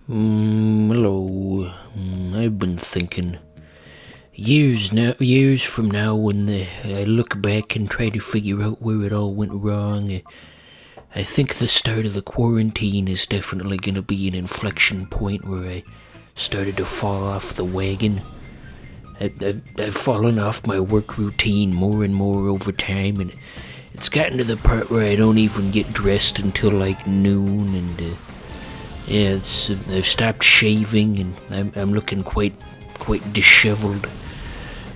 Hello. I've been thinking years from now when I look back and try to figure out where it all went wrong. I think the start of the quarantine is definitely going to be an inflection point where I started to fall off the wagon. I've fallen off my work routine more and more over time, and it's gotten to the part where I don't even get dressed until like noon, and I've stopped shaving, and I'm looking quite disheveled.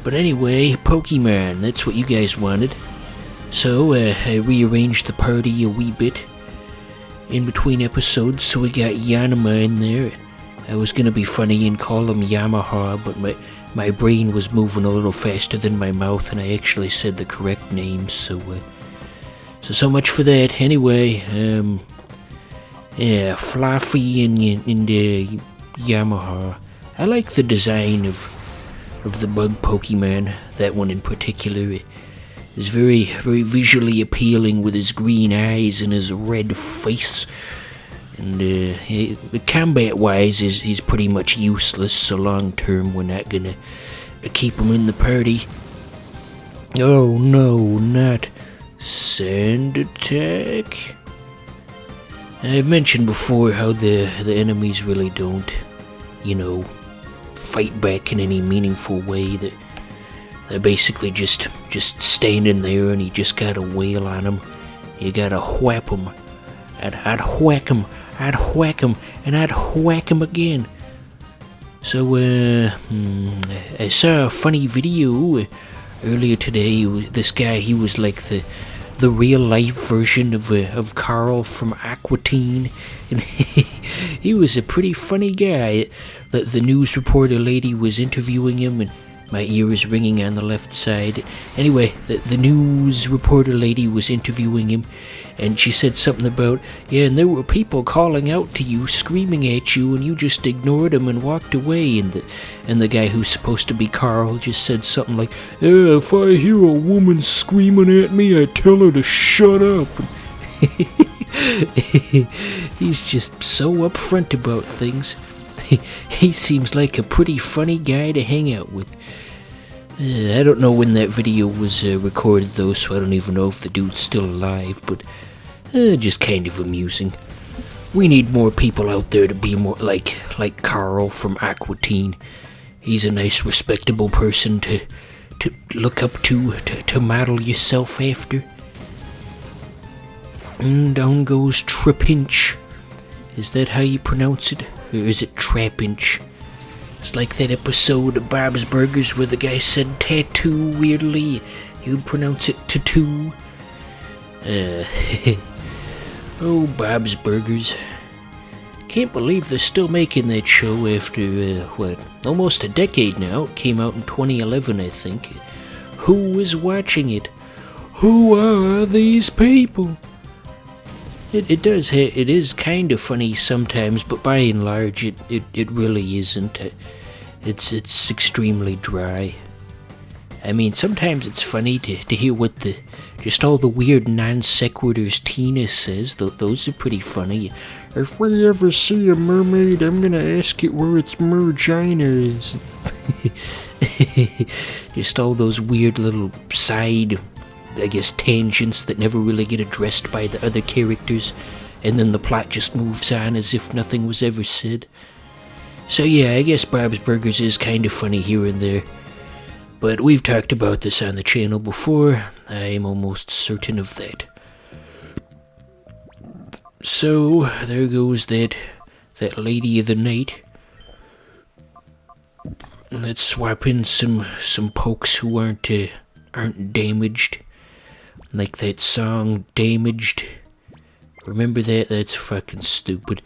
But anyway, Pokemon, that's what you guys wanted. So I rearranged the party a wee bit in between episodes, so we got Yanma in there. I was gonna be funny and call him Yamaha, but my brain was moving a little faster than my mouth, and I actually said the correct name. So much for that. Anyway, Fluffy and Yamaha. I like the design of the bug Pokemon. That one in particular is very visually appealing with his green eyes and his red face. And combat-wise, he's pretty much useless. So long term, we're not gonna keep him in the party. Oh no, not Sand Attack. I've mentioned before how the enemies really don't, fight back in any meaningful way. That they're basically just standing there, and you just gotta wail on them. You gotta whap them. I'd whack them. I'd whack them, and I'd whack them again. So I saw a funny video earlier today. This guy, he was like the real life version of Carl from Aquatine, and he was a pretty funny guy. The news reporter lady was interviewing him, and my ear is ringing on the left side. Anyway, the news reporter lady was interviewing him, and she said something about, and there were people calling out to you, screaming at you, and you just ignored them and walked away. And the guy who's supposed to be Carl just said something like, if I hear a woman screaming at me, I tell her to shut up. He's just so upfront about things. He seems like a pretty funny guy to hang out with. I don't know when that video was recorded though, so I don't even know if the dude's still alive, but just kind of amusing. We need more people out there to be more like Carl from Aquatine. He's a nice, respectable person to look up to model yourself after. And down goes Trapinch. Is that how you pronounce it? Or is it Trapinch? It's like that episode of Bob's Burgers where the guy said tattoo weirdly. He would pronounce it tattoo. Oh, Bob's Burgers. Can't believe they're still making that show after, almost a decade now. It came out in 2011, I think. Who is watching it? Who are these people? It is kind of funny sometimes, but by and large, it really isn't. It's extremely dry. I mean, sometimes it's funny to hear what just all the weird non sequiturs Tina says. Those are pretty funny. If we ever see a mermaid, I'm gonna ask it where its mergina is. Just all those weird little side, I guess, tangents that never really get addressed by the other characters, and then the plot just moves on as if nothing was ever said. So yeah, I guess Bob's Burgers is kind of funny here and there, but we've talked about this on the channel before. I'm almost certain of that. So there goes that lady of the night. Let's swap in some pokes who aren't damaged. Like that song, Damaged. Remember that? That's fucking stupid.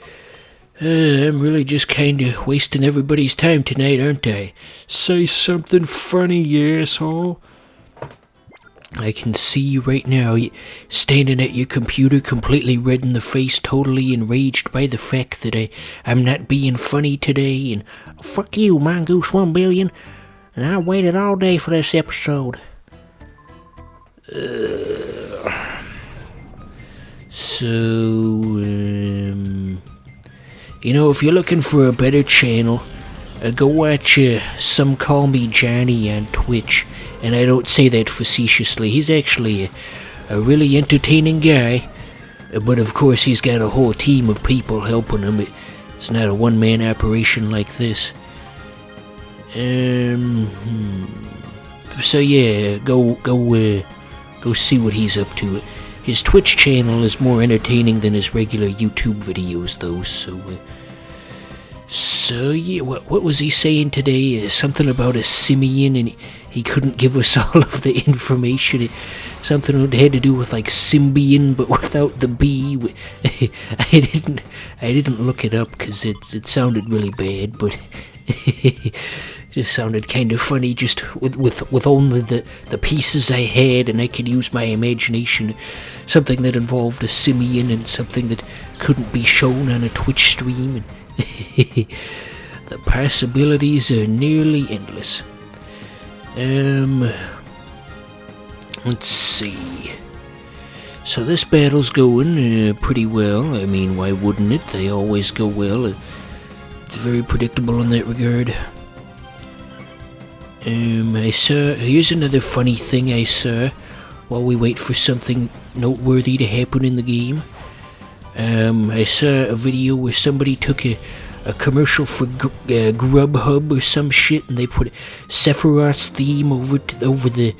I'm really just kinda wasting everybody's time tonight, aren't I? Say something funny, you asshole. I can see you right now, standing at your computer, completely red in the face, totally enraged by the fact that I'm not being funny today, and fuck you, Mongoose 1 billion, and I waited all day for this episode. So, You know, if you're looking for a better channel, go watch Some Call Me Johnny on Twitch. And I don't say that facetiously. He's actually a really entertaining guy. But of course, he's got a whole team of people helping him. It's not a one-man operation like this. So yeah, go see what he's up to. His Twitch channel is more entertaining than his regular YouTube videos, though. So yeah, what was he saying today? Something about a simian, and he couldn't give us all of the information. Something that had to do with like Symbian, but without the B. I didn't look it up because it sounded really bad, but. Just sounded kind of funny, just with only the pieces I had, and I could use my imagination. Something that involved a simian and something that couldn't be shown on a Twitch stream. The possibilities are nearly endless. Let's see. So this battle's going pretty well. I mean, why wouldn't it? They always go well. It's very predictable in that regard. Here's another funny thing I saw while we wait for something noteworthy to happen in the game. I saw a video where somebody took a commercial for Grubhub or some shit, and they put Sephiroth's theme over the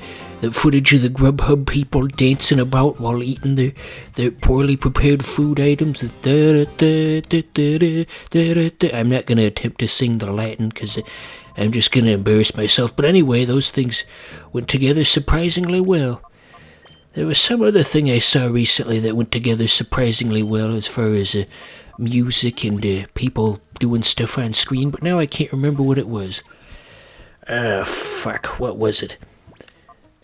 footage of the Grubhub people dancing about while eating their poorly prepared food items. I'm not going to attempt to sing the Latin because I'm just going to embarrass myself. But anyway, those things went together surprisingly well. There was some other thing I saw recently that went together surprisingly well as far as music and people doing stuff on screen, but now I can't remember what it was. Fuck, what was it?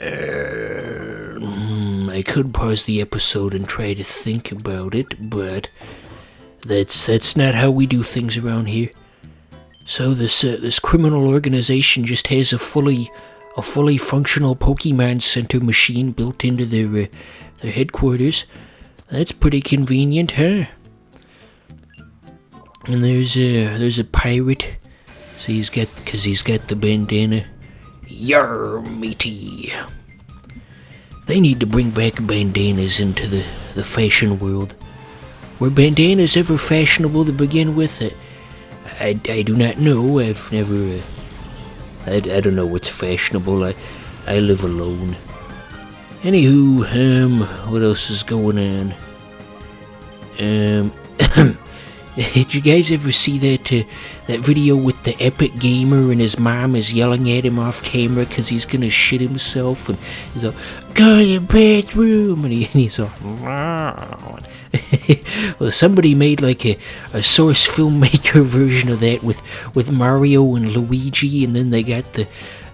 I could pause the episode and try to think about it, but that's not how we do things around here. So this criminal organization just has a fully functional Pokemon Center machine built into their headquarters. That's pretty convenient, huh? And there's a pirate. So he's got the bandana. Yar, matey. They need to bring back bandanas into the fashion world. Were bandanas ever fashionable to begin with? I do not know. I've never. I don't know what's fashionable. I live alone. Anywho, what else is going on? Did you guys ever see that video with the epic gamer and his mom is yelling at him off camera because he's gonna shit himself, and he's like, "Go to your bathroom," and he's all, well, somebody made like a Source filmmaker version of that with Mario and Luigi, and then they got the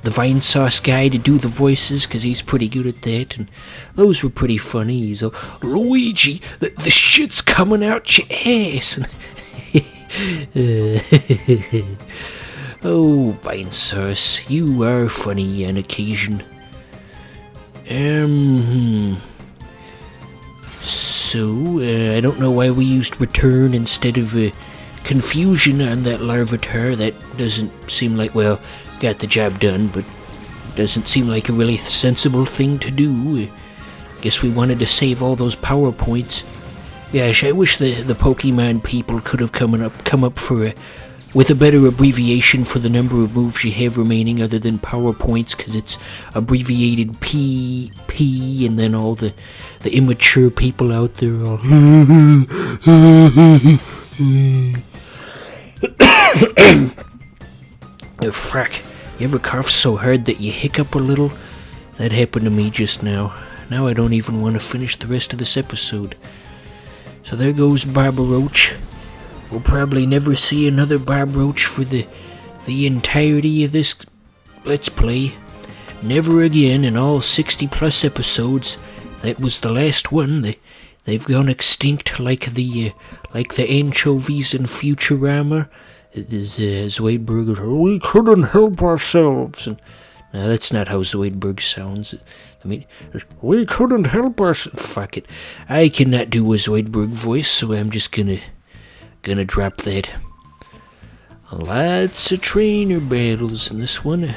Vine Sauce guy to do the voices because he's pretty good at that, and those were pretty funny. He's all, "Luigi, the shit's coming out your ass." Oh, Vine Sauce, you are funny on occasion. So, I don't know why we used return instead of confusion on that Larvitar. That doesn't seem like, well, got the job done, but doesn't seem like a really sensible thing to do. Guess we wanted to save all those PowerPoints. Gosh, I wish the Pokemon people could have come up with a better abbreviation for the number of moves you have remaining other than PowerPoints, because it's abbreviated P, and then all the immature people out there are all... Oh, fuck. You ever cough so hard that you hiccup a little? That happened to me just now. Now I don't even want to finish the rest of this episode. So there goes Bob Roach. We'll probably never see another Bob Roach for the entirety of this Let's Play. Never again in all 60 plus episodes. That was the last one. They've gone extinct like the anchovies in Futurama. It is Zoidberg. We couldn't help ourselves. And, no, that's not how Zoidberg sounds. I mean, we couldn't help ourselves. Fuck it. I cannot do a Zoidberg voice, so I'm just gonna Gonna drop that. Lots of trainer battles in this one.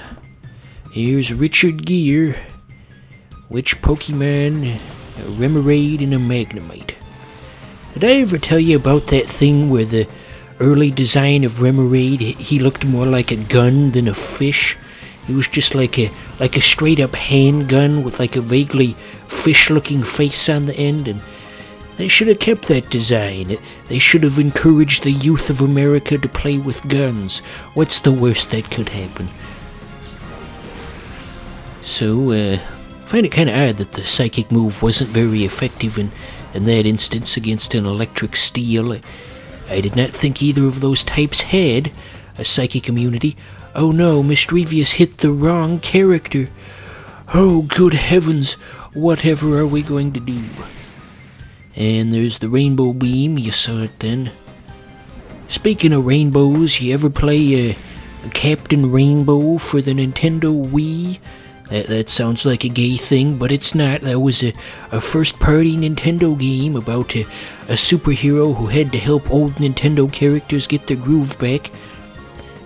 Here's Richard Gere. Which Pokemon? A Remoraid and a Magnemite. Did I ever tell you about that thing where the early design of Remoraid, he looked more like a gun than a fish? It was just like a straight up handgun with like a vaguely fish looking face on the end, and they should have kept that design. They should have encouraged the youth of America to play with guns. What's the worst that could happen? So, I find it kind of odd that the psychic move wasn't very effective in that instance against an electric steel. I did not think either of those types had a psychic immunity. Oh no, Mischievous hit the wrong character. Oh, good heavens, whatever are we going to do? And there's the rainbow beam, you saw it then. Speaking of rainbows, you ever play a Captain Rainbow for the Nintendo Wii? That sounds like a gay thing, but it's not. That was a first-party Nintendo game about a superhero who had to help old Nintendo characters get their groove back.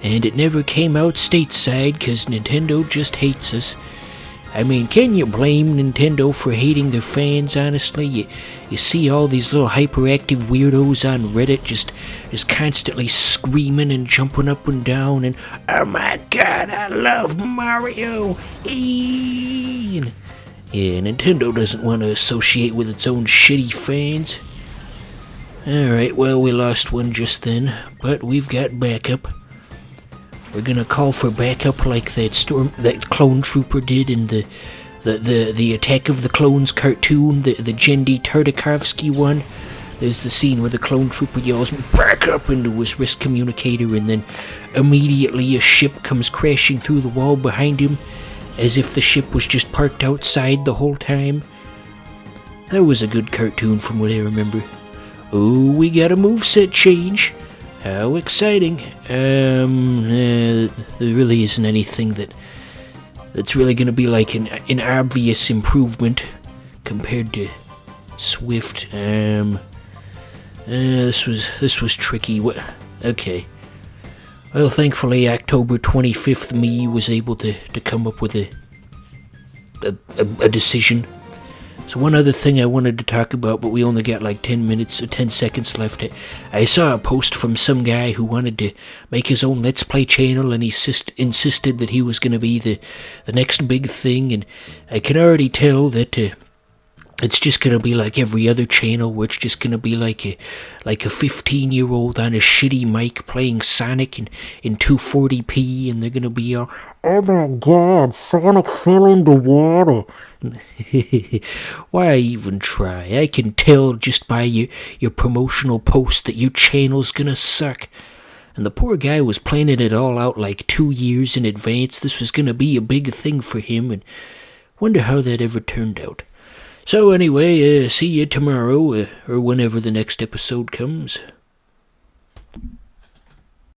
And it never came out stateside, because Nintendo just hates us. I mean, can you blame Nintendo for hating their fans, honestly? You see all these little hyperactive weirdos on Reddit just constantly screaming and jumping up and down and, oh my god, I love Mario! And, yeah, Nintendo doesn't want to associate with its own shitty fans. Alright, well, we lost one just then, but we've got backup. We're gonna call for backup like that clone trooper did in the Attack of the Clones cartoon, the Jendi Tartakovsky one. There's the scene where the clone trooper yells back up into his wrist communicator, and then immediately a ship comes crashing through the wall behind him, as if the ship was just parked outside the whole time. That was a good cartoon from what I remember. Oh, we got a moveset change. How exciting. There really isn't anything that's really going to be like an obvious improvement compared to Swift. This was tricky. What? Okay. Well, thankfully, October 25th me was able to come up with a decision. So one other thing I wanted to talk about, but we only got like 10 minutes or 10 seconds left. I saw a post from some guy who wanted to make his own Let's Play channel, and he insisted that he was going to be the next big thing, and I can already tell that it's just going to be like every other channel, where it's just going to be like a 15-year-old on a shitty mic playing Sonic in 240p, and they're going to be all, oh my god, Sonic fell into water. Why even try? I can tell just by your promotional post that your channel's gonna suck. And the poor guy was planning it all out like 2 years in advance. This was gonna be a big thing for him, and wonder how that ever turned out. So anyway, see you tomorrow, or whenever the next episode comes.